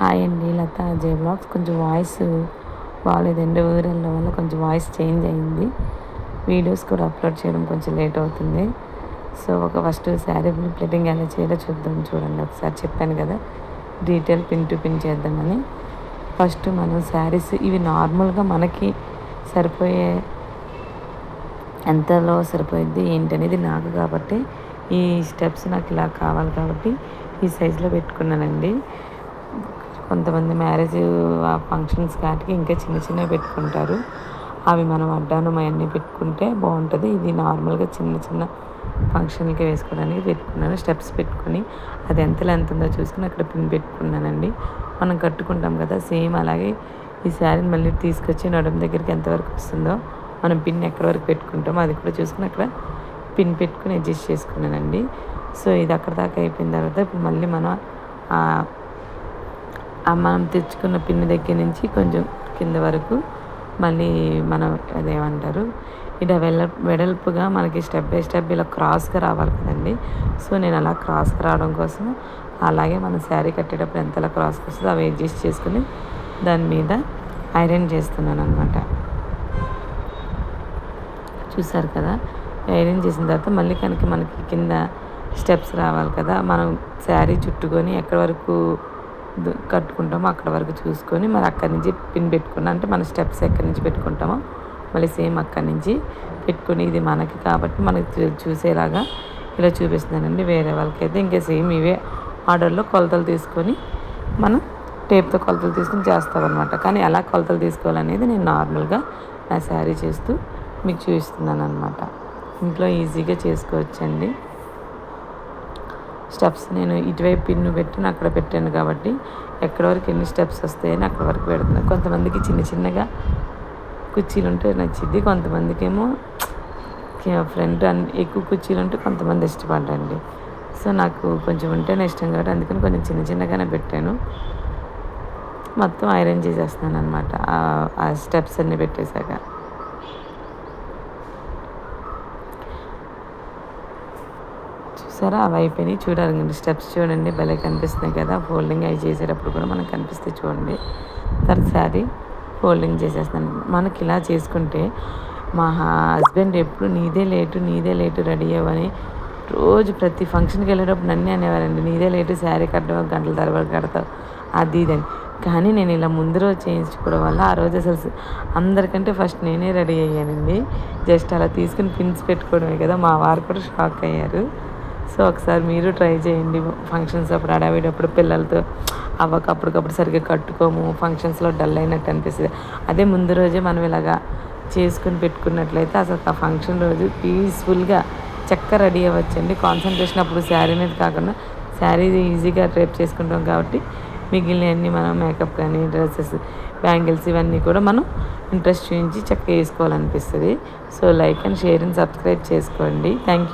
Hi అండి, లత Ajay blogs. కొంచెం voice బాగాలేదండి, ఊరెళ్ళడం వల్ల కొంచెం వాయిస్ చేంజ్ అయింది. వీడియోస్ కూడా అప్లోడ్ చేయడం కొంచెం లేట్ అవుతుంది. సో ఫస్ట్ శారీ ప్లేటింగ్ ఎలా చేయాలో చూడండి. ఒకసారి చెప్పాను కదా, డీటెయిల్ పిన్ టు పిన్ చేద్దామని. ఫస్ట్ మనం శారీస్ ఇవి నార్మల్గా మనకి సరిపోయే ఎంతలో సరిపోయిద్ది ఏంటనేది నాకు కాబట్టి ఈ స్టెప్స్ నాకు ఇలా కావాలి కాబట్టి ఈ సైజులో పెట్టుకున్నానండి. కొంతమంది మ్యారేజ్ ఫంక్షన్స్ కాటికి ఇంకా చిన్న చిన్నవి పెట్టుకుంటారు. అవి మనం అడ్డానం అవన్నీ పెట్టుకుంటే బాగుంటుంది. ఇది నార్మల్గా చిన్న చిన్న ఫంక్షన్కి వేసుకోవడానికి పెట్టుకున్నాను. స్టెప్స్ పెట్టుకొని అది ఎంత లెంత్ ఉందో చూసుకుని అక్కడ పిన్ పెట్టుకున్నానండి. మనం కట్టుకుంటాం కదా, సేమ్ అలాగే ఈ శారీని మళ్ళీ తీసుకొచ్చి నడుము దగ్గరికి ఎంతవరకు వస్తుందో మనం పిన్ ఎక్కడి వరకు పెట్టుకుంటామో అది కూడా చూసుకుని అక్కడ పిన్ పెట్టుకుని అడ్జస్ట్ చేసుకున్నానండి. సో ఇది అక్కడ దాకా అయిపోయిన తర్వాత ఇప్పుడు మళ్ళీ మనం మనం తెచ్చుకున్న పిన్ దగ్గర నుంచి కొంచెం కింద వరకు మళ్ళీ మనం అదేమంటారు ఇలా వెడల్పుగా మనకి స్టెప్ బై స్టెప్ ఇలా క్రాస్గా రావాలి కదండి. సో నేను అలా క్రాస్గా రావడం కోసం అలాగే మనం శారీ కట్టేటప్పుడు ఎంతలా క్రాస్గా వస్తుందో అవి అడ్జస్ట్ చేసుకుని దాని మీద ఐరన్ చేస్తున్నాను అనమాట. చూసారు కదా, ఐరన్ చేసిన తర్వాత మళ్ళీ కనుక మనకి కింద స్టెప్స్ రావాలి కదా, మనం శారీ చుట్టుకొని ఎక్కడి వరకు కట్టుకుంటామో అక్కడ వరకు చూసుకొని మరి అక్కడి నుంచి పిన్ పెట్టుకున్నా అంటే మన స్టెప్స్ ఎక్కడి నుంచి పెట్టుకుంటామో మళ్ళీ సేమ్ అక్కడి నుంచి పెట్టుకొని ఇది మనకి కాబట్టి మనకి చూసేలాగా ఇలా చూపిస్తున్నానండి. వేరే వాళ్ళకైతే ఇంకా సేమ్ ఇవే ఆర్డర్లో కొలతలు తీసుకొని మనం టేప్తో కొలతలు తీసుకొని చేస్తామన్నమాట. కానీ ఎలా కొలతలు తీసుకోవాలనేది నేను నార్మల్గా నా శారీ చేస్తూ మీకు చూపిస్తున్నాను అనమాట. ఇంట్లో ఈజీగా చేసుకోవచ్చండి. స్టెప్స్ నేను ఇటువైపు పిన్ను పెట్టి అక్కడ పెట్టాను కాబట్టి ఎక్కడి వరకు ఎన్ని స్టెప్స్ వస్తాయని అక్కడ వరకు పెడుతున్నాను. కొంతమందికి చిన్న చిన్నగా కుర్చీలు ఉంటే నచ్చిద్ది, కొంతమందికి ఏమో ఫ్రంట్ ఎక్కువ కుర్చీలు ఉంటే కొంతమంది ఇష్టపడ్డండి. సో నాకు కొంచెం ఉంటేనే ఇష్టం కాబట్టి అందుకని కొంచెం చిన్న చిన్నగానే పెట్టాను. మొత్తం ఐరన్ చేసేస్తున్నాను అనమాట ఆ స్టెప్స్ అన్నీ పెట్టేశాక. చూసారా, అవి అయిపోయినాయి. చూడాలండి స్టెప్స్ చూడండి, భలే కనిపిస్తున్నాయి కదా. ఫోల్డింగ్ అవి చేసేటప్పుడు కూడా మనకు కనిపిస్తాయి చూడండి. తర్వాత శారీ ఫోల్డింగ్ చేసేస్తున్నాను. మనకి ఇలా చేసుకుంటే మా హస్బెండ్ ఎప్పుడు నీదే లేటు రెడీ అవ్వని రోజు ప్రతి ఫంక్షన్కి వెళ్ళేటప్పుడు నన్నే అనేవారండి, నీదే లేటు శారీ కట్టడం గంటల తరబడి కడతావు అది ఇదని. కానీ నేను ఇలా ముందు రోజు చేయించుకోవడం వల్ల ఆ రోజు అసలు అందరికంటే ఫస్ట్ నేనే రెడీ అయ్యానండి. జస్ట్ అలా తీసుకుని పిన్స్ పెట్టుకోవడమే కదా. మా వారు కూడా షాక్ అయ్యారు. సో ఒకసారి మీరు ట్రై చేయండి. ఫంక్షన్స్ అప్పుడు అడావిడప్పుడు పిల్లలతో అప్పటికప్పుడు సరిగ్గా కట్టుకోము, ఫంక్షన్స్లో డల్ అయినట్టు అనిపిస్తుంది. అదే ముందు రోజే మనం ఇలాగా చేసుకుని పెట్టుకున్నట్లయితే అసలు ఆ ఫంక్షన్ రోజు పీస్ఫుల్గా చక్కగా రెడీ అవ్వచ్చండి. కాన్సన్ట్రేషన్ అప్పుడు శారీ మీద కాకుండా శారీ ఈజీగా డ్రైప్ చేసుకుంటాం కాబట్టి మిగిలినవన్నీ మనం మేకప్ కానీ డ్రెస్సెస్ బ్యాంగిల్స్ ఇవన్నీ కూడా మనం ఇంట్రెస్ట్ చూపించి చక్కగా వేసుకోవాలనిపిస్తుంది. So like and share and subscribe చేసుకోండి. Thank you.